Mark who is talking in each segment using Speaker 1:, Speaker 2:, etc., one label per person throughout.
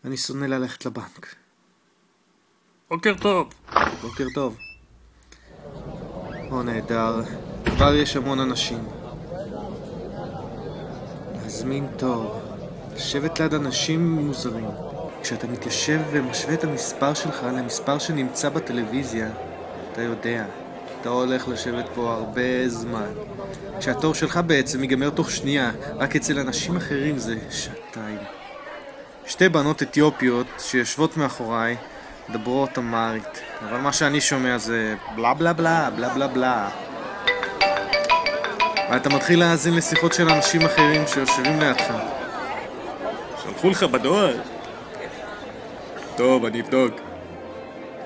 Speaker 1: אני שונא ללכת לבנק.
Speaker 2: בוקר טוב.
Speaker 1: בוקר טוב. נהדר. כבר יש המון אנשים. להזמין תור. לשבת ליד אנשים מוזרים. כשאתה מתיישב ומשווה את המספר שלך למספר שנמצא בטלוויזיה, אתה יודע, אתה הולך לשבת פה הרבה זמן. כשהתור שלך בעצם ייגמר תוך שנייה, רק אצל אנשים אחרים זה שעתיים. שתי בנות אתיופיות שיושבות מאחוריי מדברות אמרית, אבל מה שאני שומע זה בלה בלה בלה בלה בלה בלה. ואתה מתחיל להאזין לשיחות של אנשים אחרים שיושבים לידך.
Speaker 2: שלחו לך בדואר? טוב, אני אבדוק.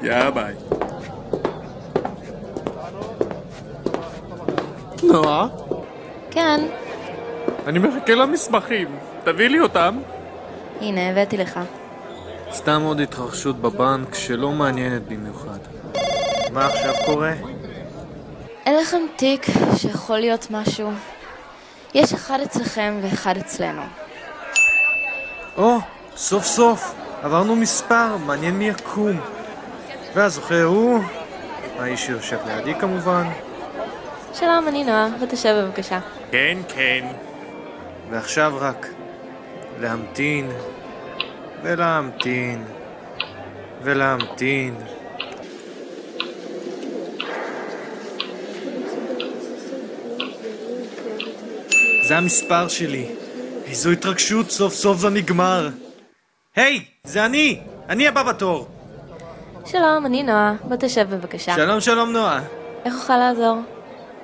Speaker 2: יאה ביי.
Speaker 1: נועה?
Speaker 3: כן.
Speaker 2: אני מחכה למסמכים. תביא לי אותם.
Speaker 3: הנה, הבאתי לך.
Speaker 1: סתם עוד התרחשות בבנק שלא מעניינת במיוחד. מה עכשיו קורה?
Speaker 3: אין לכם תיק שיכול להיות משהו. יש אחד אצלכם ואחד אצלנו.
Speaker 1: סוף סוף עברנו מספר, מעניין מי יקום. והזוכה הוא האיש שיושב לידי כמובן.
Speaker 3: שלום, אני נועה, ותשב בבקשה.
Speaker 2: כן, כן.
Speaker 1: ועכשיו רק להמתין ולהמתין ולהמתין. זה המספר שלי. איזו התרגשות, סוף סוף זה נגמר. היי, זה אני הבא בתור.
Speaker 3: שלום, אני נועה, ותשב בבקשה.
Speaker 1: שלום נועה.
Speaker 3: איך אוכל לעזור?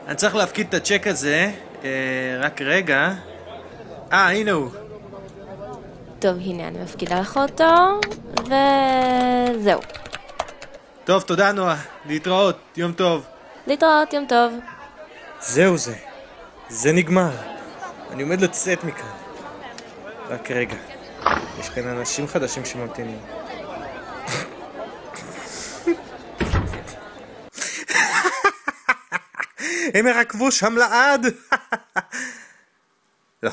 Speaker 1: אני צריך להפקיד את הצ'ק הזה. רק רגע. הנה הוא.
Speaker 3: טוב, הנה, אני מפקידה לך אותו, וזהו.
Speaker 1: טוב, תודה נועה. להתראות, יום טוב.
Speaker 3: להתראות, יום טוב.
Speaker 1: זהו זה. זה נגמר. אני עומד לצאת מכאן. רק רגע. יש כאן אנשים חדשים שממתינים. הם ירקבו שם לעד. לא.